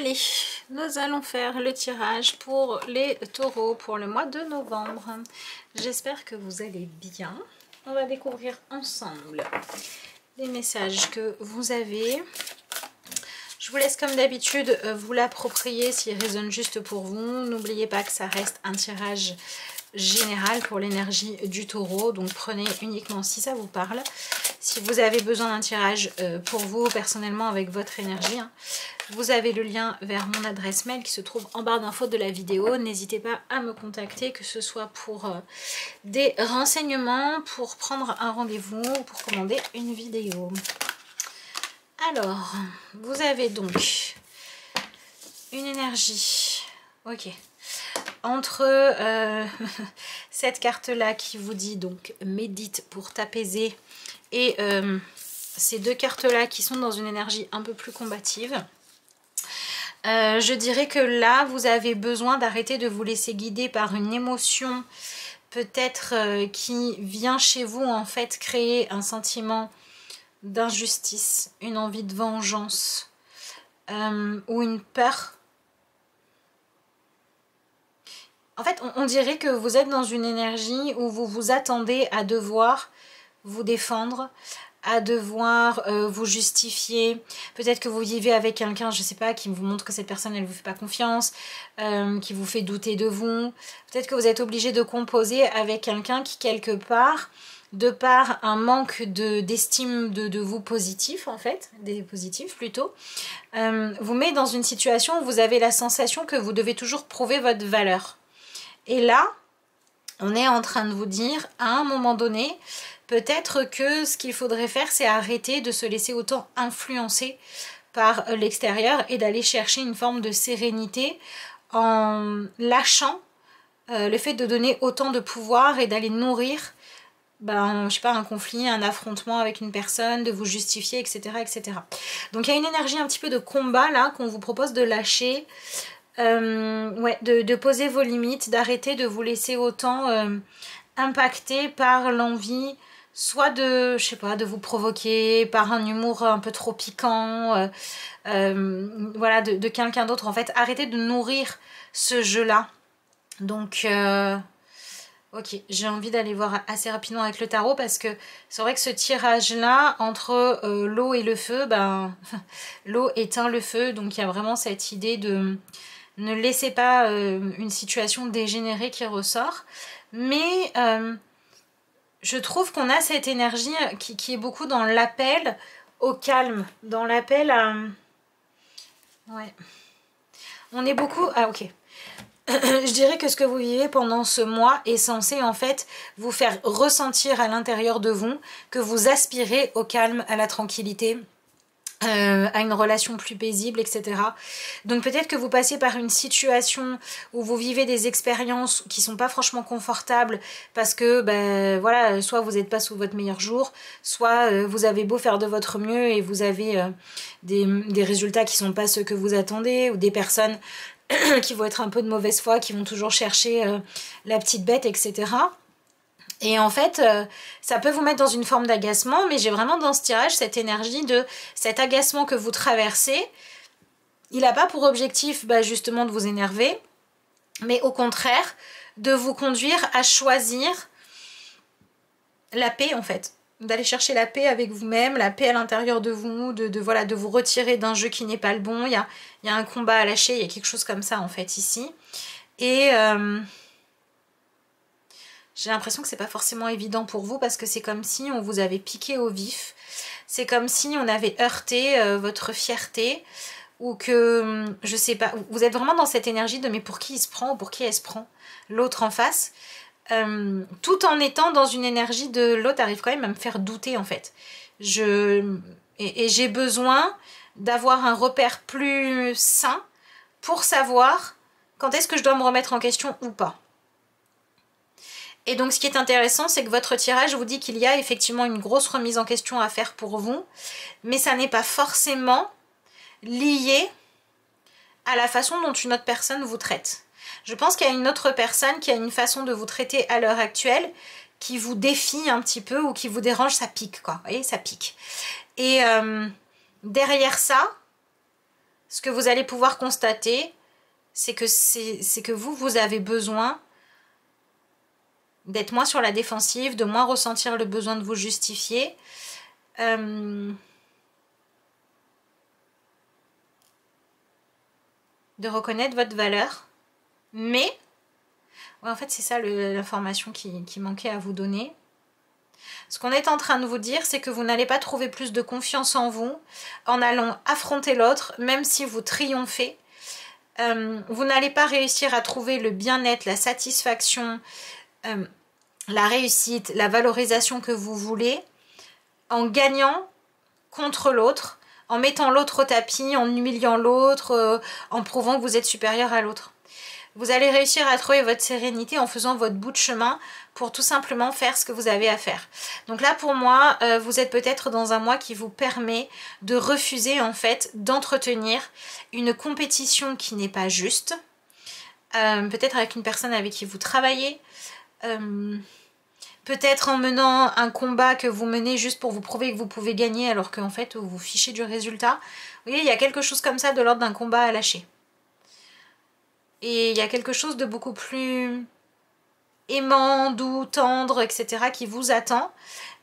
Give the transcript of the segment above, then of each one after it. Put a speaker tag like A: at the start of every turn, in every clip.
A: Allez, nous allons faire le tirage pour les taureaux pour le mois de novembre. J'espère que vous allez bien. On va découvrir ensemble les messages que vous avez. Je vous laisse comme d'habitude vous l'approprier s'il résonne juste pour vous. N'oubliez pas que ça reste un tirage général pour l'énergie du taureau. Donc prenez uniquement si ça vous parle. Si vous avez besoin d'un tirage pour vous personnellement avec votre énergie, vous avez le lien vers mon adresse mail qui se trouve en barre d'infos de la vidéo. N'hésitez pas à me contacter, que ce soit pour des renseignements, pour prendre un rendez-vous ou pour commander une vidéo. Alors, vous avez donc une énergie, ok, entre cette carte-là qui vous dit donc médite pour t'apaiser et ces deux cartes-là qui sont dans une énergie un peu plus combative. Je dirais que là, vous avez besoin d'arrêter de vous laisser guider par une émotion peut-être qui vient chez vous en fait créer un sentiment d'injustice, une envie de vengeance ou une peur. En fait, on dirait que vous êtes dans une énergie où vous vous attendez à devoir vous défendre, à devoir vous justifier. Peut-être que vous vivez avec quelqu'un, je sais pas, qui vous montre que cette personne elle vous fait pas confiance, qui vous fait douter de vous. Peut-être que vous êtes obligé de composer avec quelqu'un qui quelque part, de par un manque d'estime de vous positif en fait, des positifs plutôt, vous met dans une situation où vous avez la sensation que vous devez toujours prouver votre valeur. Et là, on est en train de vous dire, à un moment donné, peut-être que ce qu'il faudrait faire, c'est arrêter de se laisser autant influencer par l'extérieur et d'aller chercher une forme de sérénité en lâchant le fait de donner autant de pouvoir et d'aller nourrir je sais pas, un conflit, un affrontement avec une personne, de vous justifier, etc., etc. Donc il y a une énergie un petit peu de combat là qu'on vous propose de lâcher, ouais, de poser vos limites, d'arrêter de vous laisser autant impacter par l'envie, soit de, je sais pas, de vous provoquer, par un humour un peu trop piquant, voilà, de quelqu'un d'autre. En fait, arrêtez de nourrir ce jeu-là. Donc ok, j'ai envie d'aller voir assez rapidement avec le tarot parce que c'est vrai que ce tirage-là, entre l'eau et le feu, l'eau éteint le feu. Donc il y a vraiment cette idée de ne laissez pas une situation dégénérée qui ressort. Mais je trouve qu'on a cette énergie qui est beaucoup dans l'appel au calme, dans l'appel à... Ouais. On est beaucoup... Ah ok. Je dirais que ce que vous vivez pendant ce mois est censé en fait vous faire ressentir à l'intérieur de vous que vous aspirez au calme, à la tranquillité, à une relation plus paisible, etc. Donc peut-être que vous passez par une situation où vous vivez des expériences qui sont pas franchement confortables parce que voilà, soit vous n'êtes pas sous votre meilleur jour, soit vous avez beau faire de votre mieux et vous avez des résultats qui sont pas ceux que vous attendez, ou des personnes qui vont être un peu de mauvaise foi, qui vont toujours chercher la petite bête, etc. Et en fait, ça peut vous mettre dans une forme d'agacement, mais j'ai vraiment dans ce tirage cette énergie de cet agacement que vous traversez. Il n'a pas pour objectif justement de vous énerver, mais au contraire, de vous conduire à choisir la paix en fait. D'aller chercher la paix avec vous-même, la paix à l'intérieur de vous, voilà, de vous retirer d'un jeu qui n'est pas le bon. Il y a un combat à lâcher, il y a quelque chose comme ça en fait ici. Et j'ai l'impression que c'est pas forcément évident pour vous parce que c'est comme si on vous avait piqué au vif. C'est comme si on avait heurté votre fierté ou que, je sais pas, vous êtes vraiment dans cette énergie de mais pour qui il se prend ou pour qui elle se prend, l'autre en face. Tout en étant dans une énergie de l'autre arrive quand même à me faire douter en fait. Et j'ai besoin d'avoir un repère plus sain pour savoir quand est-ce que je dois me remettre en question ou pas. Et donc ce qui est intéressant, c'est que votre tirage vous dit qu'il y a effectivement une grosse remise en question à faire pour vous, mais ça n'est pas forcément lié à la façon dont une autre personne vous traite. Je pense qu'il y a une autre personne qui a une façon de vous traiter à l'heure actuelle qui vous défie un petit peu ou qui vous dérange, ça pique quoi, vous voyez, ça pique. Et derrière ça, ce que vous allez pouvoir constater, c'est que vous avez besoin d'être moins sur la défensive, de moins ressentir le besoin de vous justifier. De reconnaître votre valeur. Mais, ouais, en fait c'est ça l'information qui manquait à vous donner. Ce qu'on est en train de vous dire, c'est que vous n'allez pas trouver plus de confiance en vous en allant affronter l'autre, même si vous triomphez. Vous n'allez pas réussir à trouver le bien-être, la satisfaction, la réussite, la valorisation que vous voulez en gagnant contre l'autre, en mettant l'autre au tapis, en humiliant l'autre, en prouvant que vous êtes supérieur à l'autre. Vous allez réussir à trouver votre sérénité en faisant votre bout de chemin pour tout simplement faire ce que vous avez à faire. Donc là, pour moi, vous êtes peut-être dans un mois qui vous permet de refuser, en fait, d'entretenir une compétition qui n'est pas juste. Peut-être avec une personne avec qui vous travaillez. Peut-être en menant un combat que vous menez juste pour vous prouver que vous pouvez gagner alors qu'en fait, vous vous fichez du résultat. Vous voyez, il y a quelque chose comme ça de l'ordre d'un combat à lâcher. Et il y a quelque chose de beaucoup plus aimant, doux, tendre, etc. qui vous attend.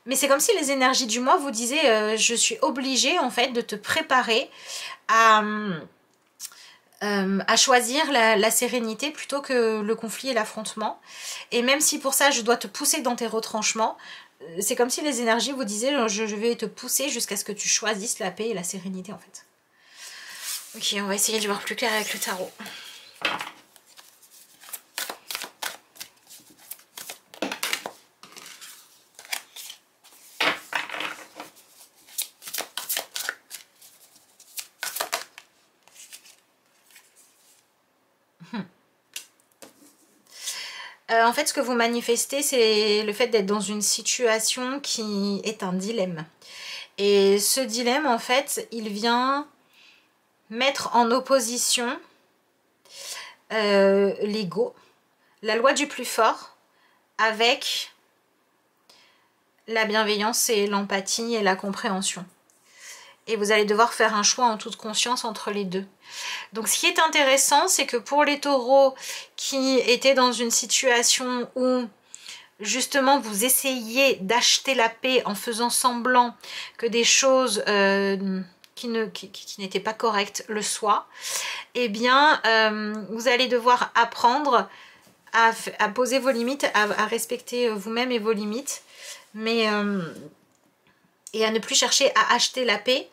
A: Mais c'est comme si les énergies du mois vous disaient je suis obligée en fait de te préparer à choisir la sérénité plutôt que le conflit et l'affrontement. Et même si pour ça je dois te pousser dans tes retranchements, c'est comme si les énergies vous disaient je vais te pousser jusqu'à ce que tu choisisses la paix et la sérénité en fait. Ok, on va essayer de voir plus clair avec le tarot. En fait, ce que vous manifestez, c'est le fait d'être dans une situation qui est un dilemme. Et ce dilemme, en fait, il vient mettre en opposition l'ego, la loi du plus fort, avec la bienveillance et l'empathie et la compréhension. Et vous allez devoir faire un choix en toute conscience entre les deux. Donc ce qui est intéressant, c'est que pour les taureaux qui étaient dans une situation où justement vous essayiez d'acheter la paix en faisant semblant que des choses qui n'étaient pas correctes le soient, eh bien vous allez devoir apprendre à poser vos limites, à respecter vous-même et vos limites, mais et à ne plus chercher à acheter la paix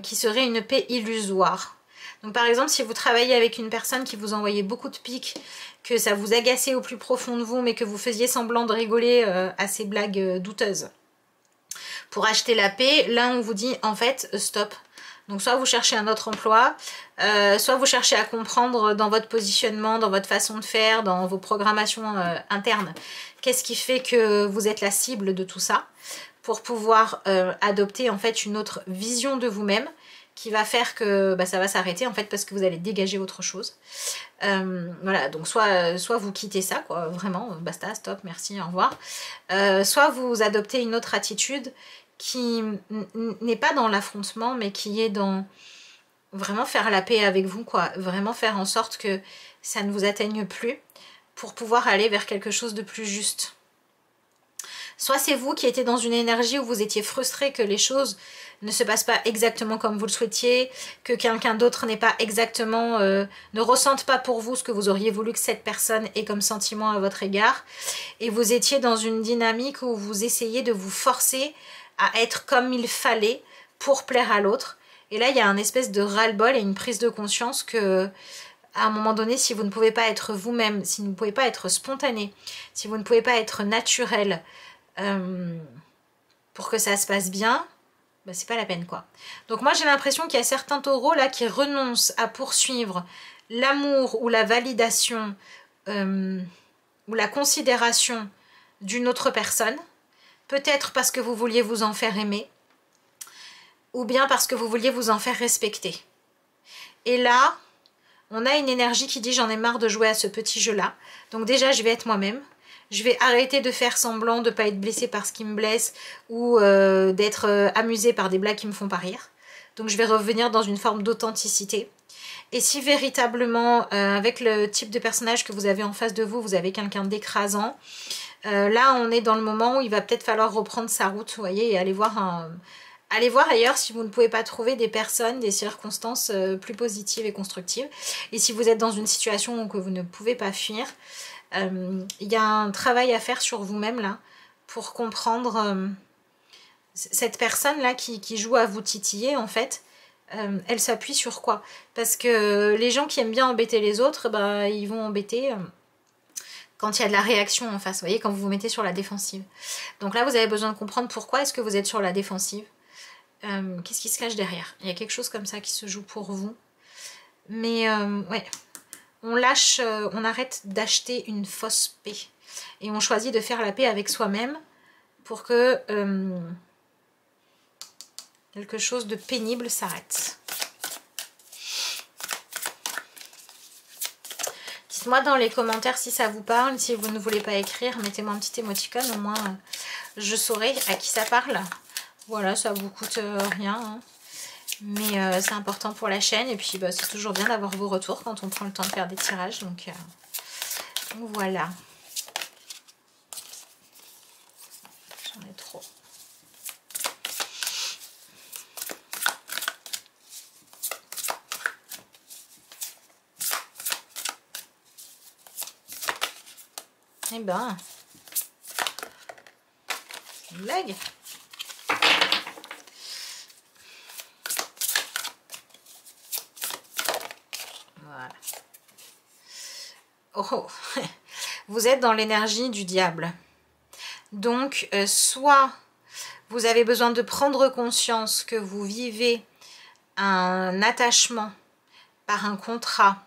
A: qui serait une paix illusoire. Donc par exemple, si vous travaillez avec une personne qui vous envoyait beaucoup de piques, que ça vous agaçait au plus profond de vous, mais que vous faisiez semblant de rigoler à ces blagues douteuses, pour acheter la paix, là on vous dit en fait stop. Donc soit vous cherchez un autre emploi, soit vous cherchez à comprendre dans votre positionnement, dans votre façon de faire, dans vos programmations internes, qu'est-ce qui fait que vous êtes la cible de tout ça, pour pouvoir adopter en fait une autre vision de vous-même qui va faire que ça va s'arrêter en fait parce que vous allez dégager autre chose. Voilà, donc soit vous quittez ça, quoi, vraiment, basta, stop, merci, au revoir. Soit vous adoptez une autre attitude qui n'est pas dans l'affrontement, mais qui est dans vraiment faire la paix avec vous, quoi. Vraiment faire en sorte que ça ne vous atteigne plus pour pouvoir aller vers quelque chose de plus juste. Soit c'est vous qui étiez dans une énergie où vous étiez frustré que les choses ne se passent pas exactement comme vous le souhaitiez, que quelqu'un d'autre n'est pas exactement, ne ressente pas pour vous ce que vous auriez voulu que cette personne ait comme sentiment à votre égard. Et vous étiez dans une dynamique où vous essayez de vous forcer à être comme il fallait pour plaire à l'autre. Et là, il y a un espèce de ras-le-bol et une prise de conscience que, à un moment donné, si vous ne pouvez pas être vous-même, si vous ne pouvez pas être spontané, si vous ne pouvez pas être naturel, pour que ça se passe bien, c'est pas la peine, quoi. Donc moi j'ai l'impression qu'il y a certains taureaux là qui renoncent à poursuivre l'amour ou la validation ou la considération d'une autre personne, peut-être parce que vous vouliez vous en faire aimer, ou bien parce que vous vouliez vous en faire respecter. Et là, on a une énergie qui dit j'en ai marre de jouer à ce petit jeu-là, donc déjà je vais être moi-même. Je vais arrêter de faire semblant de ne pas être blessée par ce qui me blesse ou d'être amusée par des blagues qui me font pas rire. Donc je vais revenir dans une forme d'authenticité. Et si véritablement, avec le type de personnage que vous avez en face de vous, vous avez quelqu'un d'écrasant, là on est dans le moment où il va peut-être falloir reprendre sa route, vous voyez, et aller voir ailleurs si vous ne pouvez pas trouver des personnes, des circonstances plus positives et constructives. Et si vous êtes dans une situation où que vous ne pouvez pas fuir, il y a un travail à faire sur vous-même là, pour comprendre cette personne-là qui joue à vous titiller en fait. Elle s'appuie sur quoi? Parce que les gens qui aiment bien embêter les autres, bah, ils vont embêter quand il y a de la réaction en face, vous voyez, quand vous vous mettez sur la défensive. Donc là, vous avez besoin de comprendre pourquoi est-ce que vous êtes sur la défensive. Qu'est-ce qui se cache derrière? Il y a quelque chose comme ça qui se joue pour vous. Mais ouais, on lâche, on arrête d'acheter une fausse paix. Et on choisit de faire la paix avec soi-même pour que quelque chose de pénible s'arrête. Dites-moi dans les commentaires si ça vous parle. Si vous ne voulez pas écrire, mettez-moi un petit émoticône. Au moins, je saurai à qui ça parle. Voilà, ça vous coûte rien. Hein. Mais c'est important pour la chaîne. Et puis, bah, c'est toujours bien d'avoir vos retours quand on prend le temps de faire des tirages. Donc voilà. J'en ai trop. Eh ben, c'est une blague. Voilà. Oh, vous êtes dans l'énergie du diable. Donc, soit vous avez besoin de prendre conscience que vous vivez un attachement par un contrat,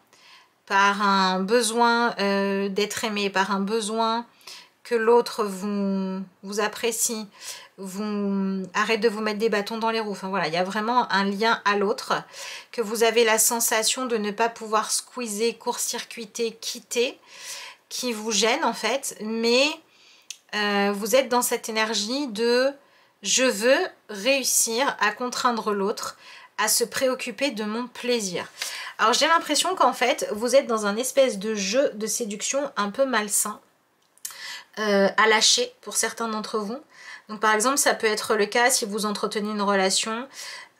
A: par un besoin d'être aimé, par un besoin que l'autre vous apprécie, arrête de vous mettre des bâtons dans les roues. Enfin voilà, il y a vraiment un lien à l'autre, que vous avez la sensation de ne pas pouvoir squeezer, court-circuiter, quitter, qui vous gêne en fait, mais vous êtes dans cette énergie de je veux réussir à contraindre l'autre à se préoccuper de mon plaisir. Alors j'ai l'impression qu'en fait vous êtes dans un espèce de jeu de séduction un peu malsain à lâcher pour certains d'entre vous. Donc par exemple ça peut être le cas si vous entretenez une relation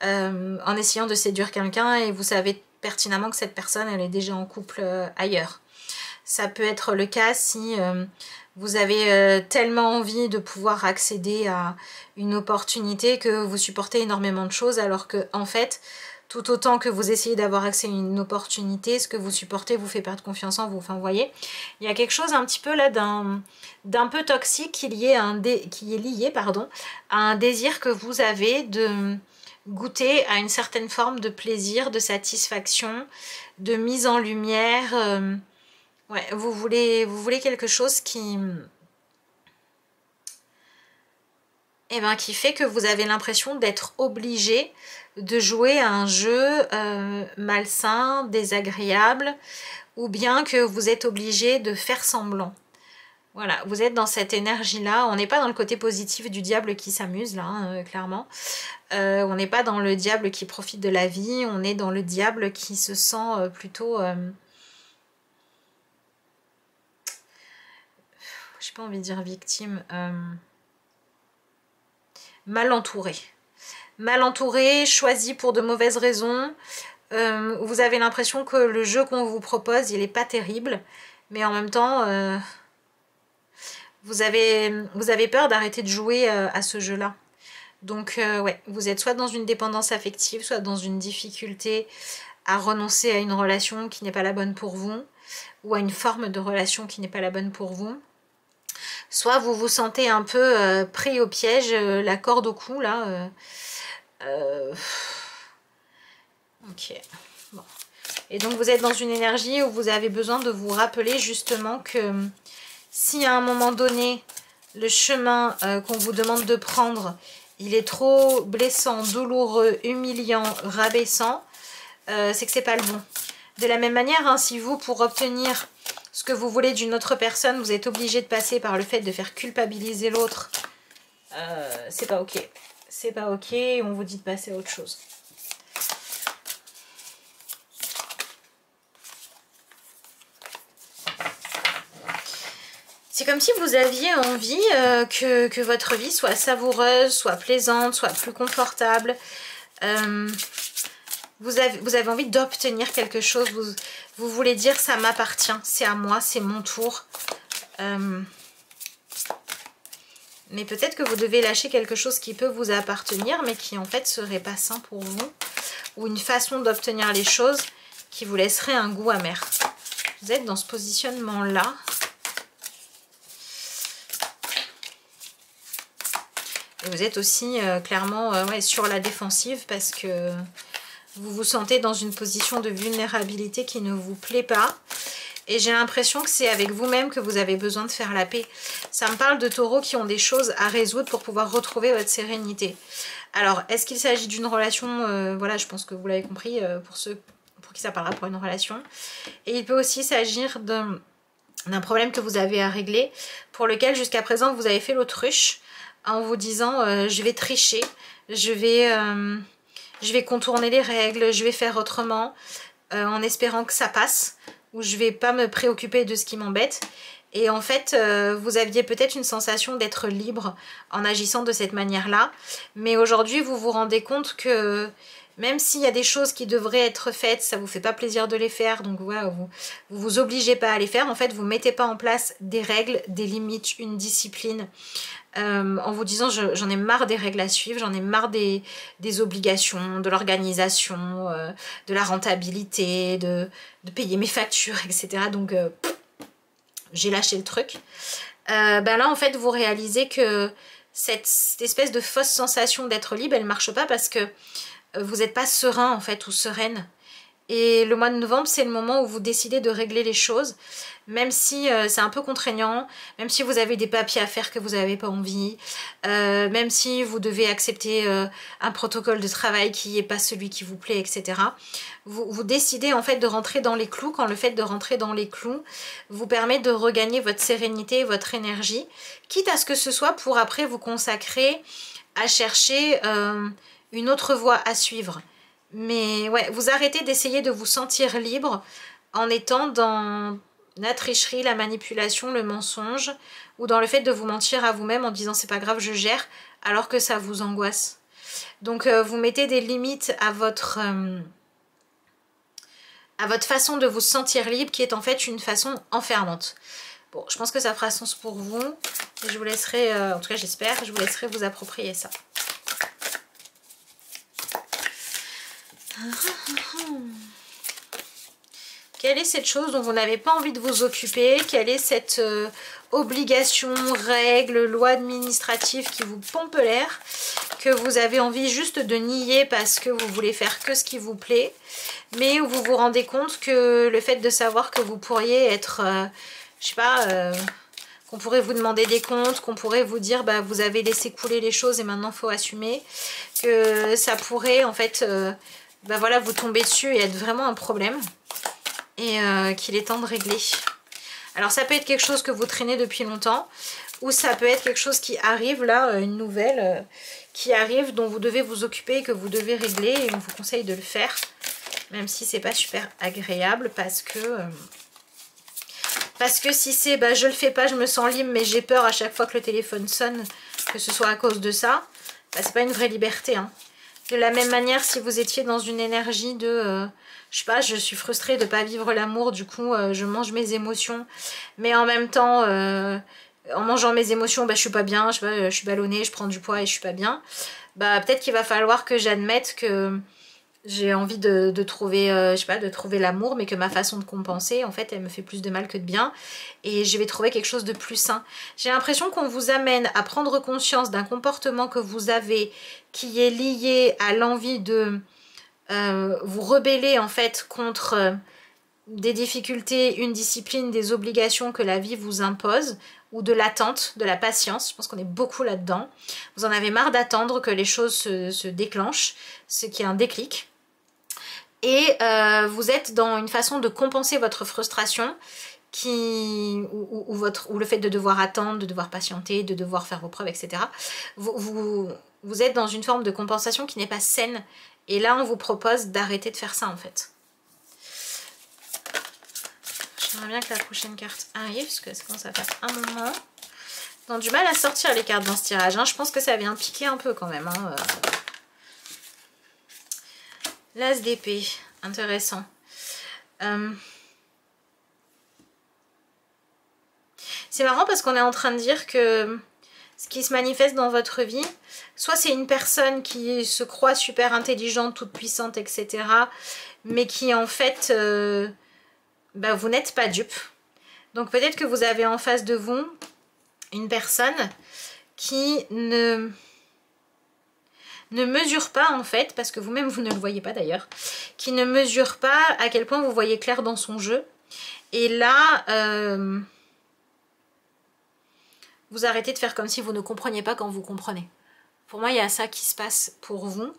A: en essayant de séduire quelqu'un et vous savez pertinemment que cette personne elle est déjà en couple ailleurs. Ça peut être le cas si vous avez tellement envie de pouvoir accéder à une opportunité que vous supportez énormément de choses alors que en fait tout autant que vous essayez d'avoir accès à une opportunité, ce que vous supportez vous fait perdre confiance en vous. Enfin, vous voyez, il y a quelque chose un petit peu là d'un peu toxique qui est lié à un désir que vous avez de goûter à une certaine forme de plaisir, de satisfaction, de mise en lumière. Ouais, vous voulez quelque chose qui fait que vous avez l'impression d'être obligé de jouer à un jeu malsain, désagréable, ou bien que vous êtes obligé de faire semblant. Voilà, vous êtes dans cette énergie-là. On n'est pas dans le côté positif du diable qui s'amuse, là, hein, clairement. On n'est pas dans le diable qui profite de la vie. On est dans le diable qui se sent plutôt... j'ai pas envie de dire victime... mal entouré. Mal entouré, choisi pour de mauvaises raisons. Vous avez l'impression que le jeu qu'on vous propose, il n'est pas terrible. Mais en même temps, vous avez peur d'arrêter de jouer à ce jeu-là. Donc, ouais, vous êtes soit dans une dépendance affective, soit dans une difficulté à renoncer à une relation qui n'est pas la bonne pour vous, ou à une forme de relation qui n'est pas la bonne pour vous. Soit vous vous sentez un peu pris au piège, la corde au cou, là. Ok. Bon. Et donc vous êtes dans une énergie où vous avez besoin de vous rappeler justement que si à un moment donné, le chemin qu'on vous demande de prendre, il est trop blessant, douloureux, humiliant, rabaissant, c'est que c'est pas le bon. De la même manière, hein, si vous, pour obtenir ce que vous voulez d'une autre personne, vous êtes obligé de passer par le fait de faire culpabiliser l'autre, c'est pas ok. C'est pas ok, on vous dit de passer à autre chose. C'est comme si vous aviez envie que votre vie soit savoureuse, soit plaisante, soit plus confortable. Vous avez envie d'obtenir quelque chose. Vous voulez dire ça m'appartient, c'est à moi, c'est mon tour. Mais peut-être que vous devez lâcher quelque chose qui peut vous appartenir, mais qui en fait serait pas sain pour vous. Ou une façon d'obtenir les choses qui vous laisserait un goût amer. Vous êtes dans ce positionnement-là. Et vous êtes aussi clairement ouais, sur la défensive parce que vous vous sentez dans une position de vulnérabilité qui ne vous plaît pas. Et j'ai l'impression que c'est avec vous-même que vous avez besoin de faire la paix. Ça me parle de taureaux qui ont des choses à résoudre pour pouvoir retrouver votre sérénité. Alors, est-ce qu'il s'agit d'une relation voilà, je pense que vous l'avez compris, pour ceux pour qui ça parlera pour une relation. Et il peut aussi s'agir d'un problème que vous avez à régler, pour lequel jusqu'à présent vous avez fait l'autruche, en vous disant je vais tricher, je vais contourner les règles, je vais faire autrement, en espérant que ça passe. Où je vais pas me préoccuper de ce qui m'embête. Et en fait, vous aviez peut-être une sensation d'être libre en agissant de cette manière-là. Mais aujourd'hui, vous vous rendez compte que même s'il y a des choses qui devraient être faites, ça vous fait pas plaisir de les faire. Donc voilà, vous obligez pas à les faire. En fait, vous mettez pas en place des règles, des limites, une discipline. En vous disant j'en ai marre des règles à suivre, j'en ai marre des obligations, de l'organisation, de la rentabilité, de payer mes factures, etc. Donc j'ai lâché le truc. Ben là en fait vous réalisez que cette espèce de fausse sensation d'être libre, elle marche pas parce que vous n'êtes pas serein en fait ou sereine. Et le mois de novembre, c'est le moment où vous décidez de régler les choses, même si c'est un peu contraignant, même si vous avez des papiers à faire que vous n'avez pas envie, même si vous devez accepter un protocole de travail qui n'est pas celui qui vous plaît, etc. Vous décidez en fait de rentrer dans les clous, quand le fait de rentrer dans les clous vous permet de regagner votre sérénité et votre énergie, quitte à ce que ce soit pour après vous consacrer à chercher une autre voie à suivre. Mais ouais, vous arrêtez d'essayer de vous sentir libre en étant dans la tricherie, la manipulation, le mensonge, ou dans le fait de vous mentir à vous-même en disant c'est pas grave, je gère, alors que ça vous angoisse. Donc vous mettez des limites à votre façon de vous sentir libre, qui est en fait une façon enfermante. Bon, je pense que ça fera sens pour vous, et je vous laisserai, en tout cas j'espère, je vous laisserai vous approprier ça. Quelle est cette chose dont vous n'avez pas envie de vous occuper? Quelle est cette obligation, règle, loi administrative qui vous pompe l'air, que vous avez envie juste de nier parce que vous voulez faire que ce qui vous plaît, mais où vous vous rendez compte que le fait de savoir que vous pourriez être, je sais pas, qu'on pourrait vous demander des comptes, qu'on pourrait vous dire bah vous avez laissé couler les choses et maintenant il faut assumer, que ça pourrait en fait bah voilà, vous tomber dessus et être vraiment un problème, et qu'il est temps de régler. Alors ça peut être quelque chose que vous traînez depuis longtemps, ou ça peut être quelque chose qui arrive là, une nouvelle qui arrive, dont vous devez vous occuper, que vous devez régler, et on vous conseille de le faire, même si c'est pas super agréable, parce que si c'est bah je le fais pas, je me sens libre, mais j'ai peur à chaque fois que le téléphone sonne, que ce soit à cause de ça, bah, c'est pas une vraie liberté, hein. De la même manière, si vous étiez dans une énergie de, je sais pas, je suis frustrée de ne pas vivre l'amour, du coup je mange mes émotions, mais en même temps, en mangeant mes émotions, bah, je suis pas bien, je sais pas, je suis ballonnée, je prends du poids et je suis pas bien, bah peut-être qu'il va falloir que j'admette que j'ai envie de trouver, je sais pas, de trouver l'amour, mais que ma façon de compenser, en fait, elle me fait plus de mal que de bien. Et je vais trouver quelque chose de plus sain. J'ai l'impression qu'on vous amène à prendre conscience d'un comportement que vous avez, qui est lié à l'envie de vous rebeller, en fait, contre des difficultés, une discipline, des obligations que la vie vous impose, ou de l'attente, de la patience. Je pense qu'on est beaucoup là-dedans. Vous en avez marre d'attendre que les choses se déclenchent, ce qui est un déclic. Et vous êtes dans une façon de compenser votre frustration, ou le fait de devoir attendre, de devoir patienter, de devoir faire vos preuves, etc. Vous êtes dans une forme de compensation qui n'est pas saine. Et là, on vous propose d'arrêter de faire ça, en fait. J'aimerais bien que la prochaine carte arrive, parce que ça commence à faire un moment. Ils ont du mal à sortir les cartes dans ce tirage, hein. Je pense que ça vient piquer un peu quand même, hein. L'As d'épée, intéressant. C'est marrant parce qu'on est en train de dire que ce qui se manifeste dans votre vie, soit c'est une personne qui se croit super intelligente, toute puissante, etc. Mais qui en fait, vous n'êtes pas dupe. Donc peut-être que vous avez en face de vous une personne qui ne mesure pas en fait, parce que vous-même vous ne le voyez pas d'ailleurs, qui ne mesure pas à quel point vous voyez clair dans son jeu. Et là, vous arrêtez de faire comme si vous ne compreniez pas quand vous comprenez. Pour moi, il y a ça qui se passe pour vous.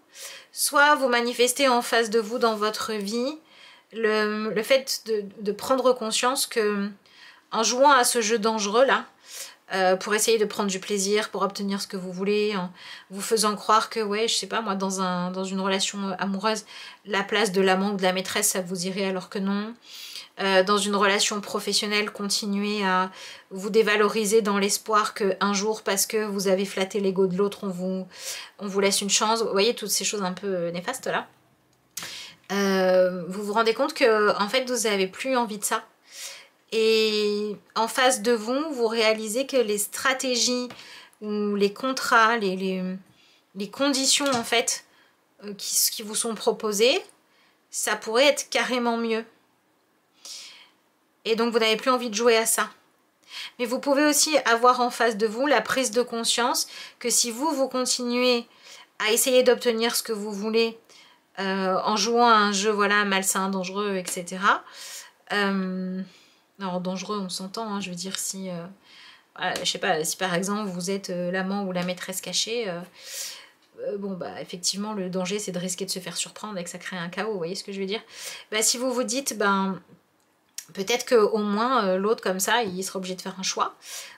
A: Soit vous manifestez en face de vous dans votre vie le fait de prendre conscience que en jouant à ce jeu dangereux là, pour essayer de prendre du plaisir, pour obtenir ce que vous voulez, en vous faisant croire que, ouais, je sais pas moi, dans une relation amoureuse, la place de l'amant ou de la maîtresse, ça vous irait alors que non. Dans une relation professionnelle, continuez à vous dévaloriser dans l'espoir qu'un jour, parce que vous avez flatté l'ego de l'autre, on vous laisse une chance. Vous voyez toutes ces choses un peu néfastes là. Vous vous rendez compte que en fait vous n'avez plus envie de ça. Et en face de vous, vous réalisez que les stratégies ou les contrats, les conditions en fait qui vous sont proposées, ça pourrait être carrément mieux. Et donc vous n'avez plus envie de jouer à ça. Mais vous pouvez aussi avoir en face de vous la prise de conscience que si vous continuez à essayer d'obtenir ce que vous voulez en jouant à un jeu voilà, malsain, dangereux, etc. Alors dangereux on s'entend, hein, je veux dire si, voilà, je sais pas, si par exemple vous êtes l'amant ou la maîtresse cachée, bon bah effectivement le danger c'est de risquer de se faire surprendre et que ça crée un chaos, vous voyez ce que je veux dire. Bah, si vous vous dites, peut-être qu'au moins l'autre comme ça il sera obligé de faire un choix,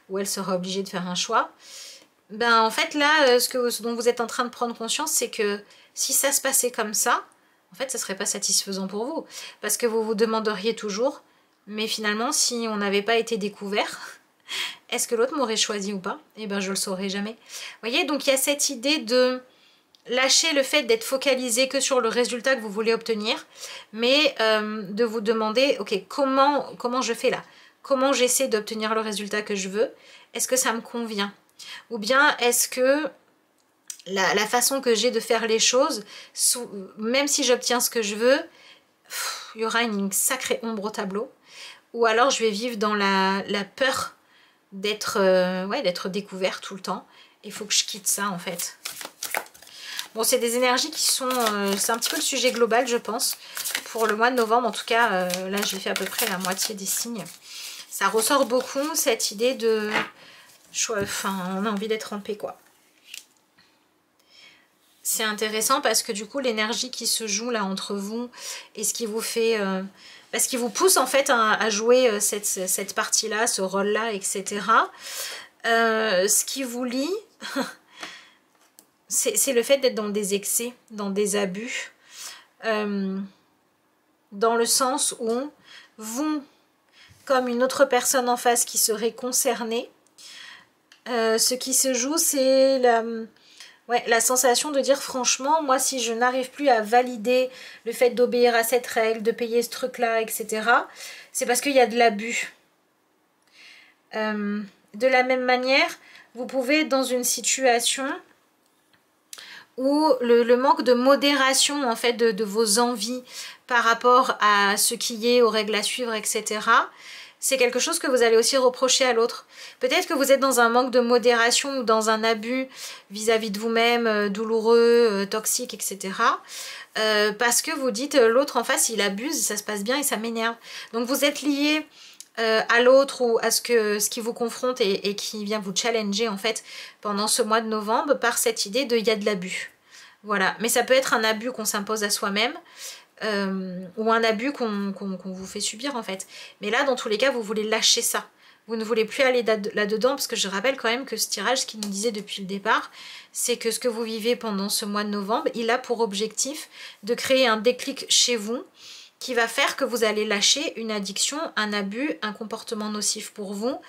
A: ou elle sera obligée de faire un choix, en fait là ce dont vous êtes en train de prendre conscience c'est que si ça se passait comme ça, en fait ça serait pas satisfaisant pour vous, parce que vous vous demanderiez toujours, mais finalement si on n'avait pas été découvert, est-ce que l'autre m'aurait choisi ou pas? Eh ben je le saurais jamais. Vous voyez, donc il y a cette idée de lâcher le fait d'être focalisé que sur le résultat que vous voulez obtenir, mais de vous demander, ok, comment je fais là? Comment j'essaie d'obtenir le résultat que je veux? Est-ce que ça me convient? Ou bien est-ce que la façon que j'ai de faire les choses, même si j'obtiens ce que je veux, il y aura une sacrée ombre au tableau? Ou alors je vais vivre dans la peur d'être découvert tout le temps. Il faut que je quitte ça en fait. Bon, c'est des énergies qui sont... c'est un petit peu le sujet global, je pense, pour le mois de novembre. En tout cas, là, j'ai fait à peu près la moitié des signes. Ça ressort beaucoup, cette idée de... Enfin, on a envie d'être en paix, quoi. C'est intéressant parce que du coup, l'énergie qui se joue là entre vous et ce qui vous fait... ce qui vous pousse, en fait, à jouer cette partie-là, ce rôle-là, etc. Ce qui vous lie... c'est le fait d'être dans des excès, dans des abus, dans le sens où vous, comme une autre personne en face qui serait concernée, ce qui se joue, c'est la sensation de dire franchement, moi si je n'arrive plus à valider le fait d'obéir à cette règle, de payer ce truc-là, etc., c'est parce qu'il y a de l'abus. De la même manière, vous pouvez être dans une situation... ou le manque de modération en fait de vos envies par rapport à ce qui est aux règles à suivre, etc. C'est quelque chose que vous allez aussi reprocher à l'autre. Peut-être que vous êtes dans un manque de modération ou dans un abus vis-à-vis de vous-même, douloureux, toxique, etc. Parce que vous dites l'autre en face il abuse, ça se passe bien et ça m'énerve. Donc vous êtes lié à l'autre ou à ce qui vous confronte et qui vient vous challenger en fait pendant ce mois de novembre par cette idée de il y a de l'abus. Voilà, mais ça peut être un abus qu'on s'impose à soi-même ou un abus qu'on vous fait subir en fait. Mais là dans tous les cas vous voulez lâcher ça. Vous ne voulez plus aller là-dedans parce que je rappelle quand même que ce tirage, ce qu'il nous disait depuis le départ, c'est que ce que vous vivez pendant ce mois de novembre, il a pour objectif de créer un déclic chez vous qui va faire que vous allez lâcher une addiction, un abus, un comportement nocif pour vous,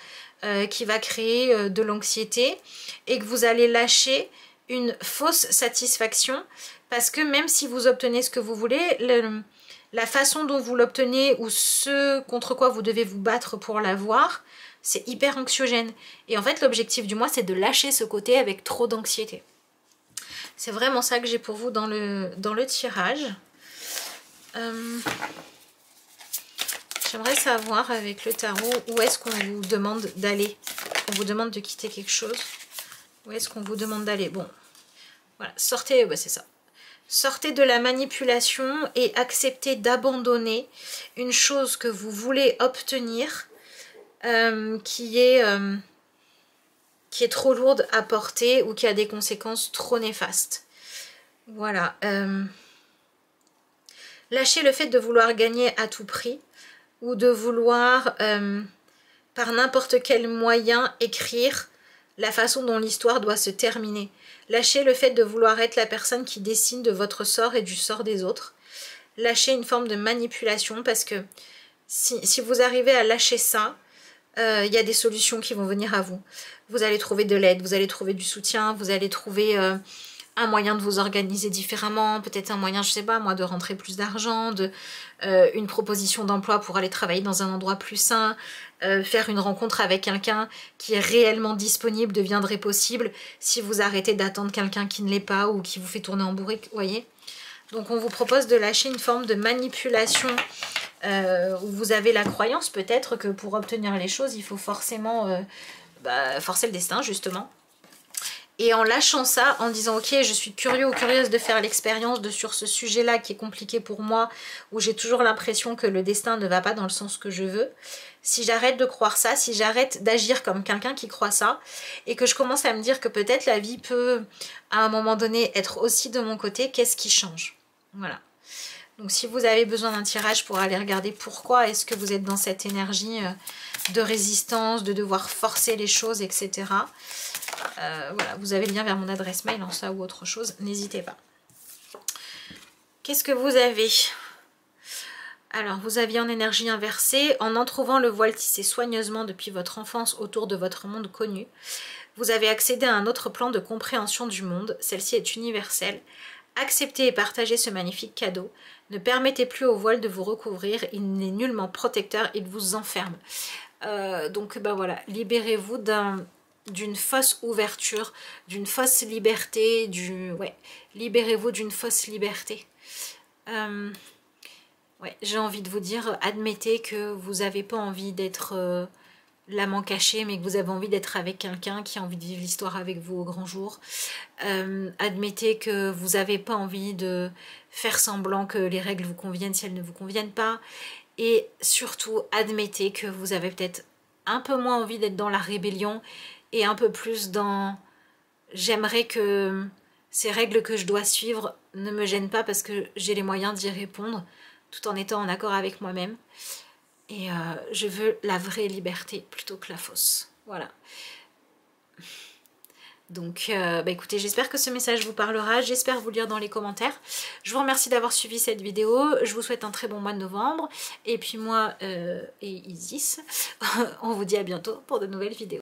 A: qui va créer de l'anxiété, et que vous allez lâcher une fausse satisfaction, parce que même si vous obtenez ce que vous voulez, la façon dont vous l'obtenez ou ce contre quoi vous devez vous battre pour l'avoir, c'est hyper anxiogène. Et en fait, l'objectif du mois, c'est de lâcher ce côté avec trop d'anxiété. C'est vraiment ça que j'ai pour vous dans le tirage. J'aimerais savoir avec le tarot où est-ce qu'on vous demande d'aller. On vous demande de quitter quelque chose. Où est-ce qu'on vous demande d'aller? Bon, voilà, sortez, ouais, c'est ça. Sortez de la manipulation et acceptez d'abandonner une chose que vous voulez obtenir, qui est trop lourde à porter ou qui a des conséquences trop néfastes. Voilà. Lâchez le fait de vouloir gagner à tout prix ou de vouloir, par n'importe quel moyen, écrire la façon dont l'histoire doit se terminer. Lâchez le fait de vouloir être la personne qui décide de votre sort et du sort des autres. Lâchez une forme de manipulation, parce que si vous arrivez à lâcher ça, y a des solutions qui vont venir à vous. Vous allez trouver de l'aide, vous allez trouver du soutien, vous allez trouver un moyen de vous organiser différemment, peut-être un moyen, je sais pas moi, de rentrer plus d'argent, une proposition d'emploi pour aller travailler dans un endroit plus sain, faire une rencontre avec quelqu'un qui est réellement disponible deviendrait possible si vous arrêtez d'attendre quelqu'un qui ne l'est pas ou qui vous fait tourner en bourrique, vous voyez. Donc on vous propose de lâcher une forme de manipulation où vous avez la croyance peut-être que pour obtenir les choses, il faut forcément forcer le destin justement. Et en lâchant ça, en disant ok, je suis curieux ou curieuse de faire l'expérience sur ce sujet-là qui est compliqué pour moi, où j'ai toujours l'impression que le destin ne va pas dans le sens que je veux. Si j'arrête de croire ça, si j'arrête d'agir comme quelqu'un qui croit ça, et que je commence à me dire que peut-être la vie peut, à un moment donné, être aussi de mon côté, qu'est-ce qui change? Voilà. Donc si vous avez besoin d'un tirage pour aller regarder pourquoi est-ce que vous êtes dans cette énergie de résistance, de devoir forcer les choses, etc. Voilà, vous avez le lien vers mon adresse mail en ça ou autre chose, n'hésitez pas. Qu'est-ce que vous avez? Alors, vous aviez en énergie inversée, en entrouvant le voile tissé soigneusement depuis votre enfance autour de votre monde connu, vous avez accédé à un autre plan de compréhension du monde, celle-ci est universelle. Acceptez et partagez ce magnifique cadeau. Ne permettez plus au voile de vous recouvrir, il n'est nullement protecteur, il vous enferme. Donc, voilà, libérez-vous d'une fausse ouverture, d'une fausse liberté, libérez-vous d'une fausse liberté. J'ai envie de vous dire, admettez que vous n'avez pas envie d'être l'amant caché, mais que vous avez envie d'être avec quelqu'un qui a envie de vivre l'histoire avec vous au grand jour. Admettez que vous n'avez pas envie de faire semblant que les règles vous conviennent si elles ne vous conviennent pas. Et surtout, admettez que vous avez peut-être un peu moins envie d'être dans la rébellion et un peu plus dans « j'aimerais que ces règles que je dois suivre ne me gênent pas parce que j'ai les moyens d'y répondre tout en étant en accord avec moi-même. Et je veux la vraie liberté plutôt que la fausse. » Voilà. Donc, écoutez, j'espère que ce message vous parlera. J'espère vous lire dans les commentaires. Je vous remercie d'avoir suivi cette vidéo. Je vous souhaite un très bon mois de novembre. Et puis moi et Isis, on vous dit à bientôt pour de nouvelles vidéos.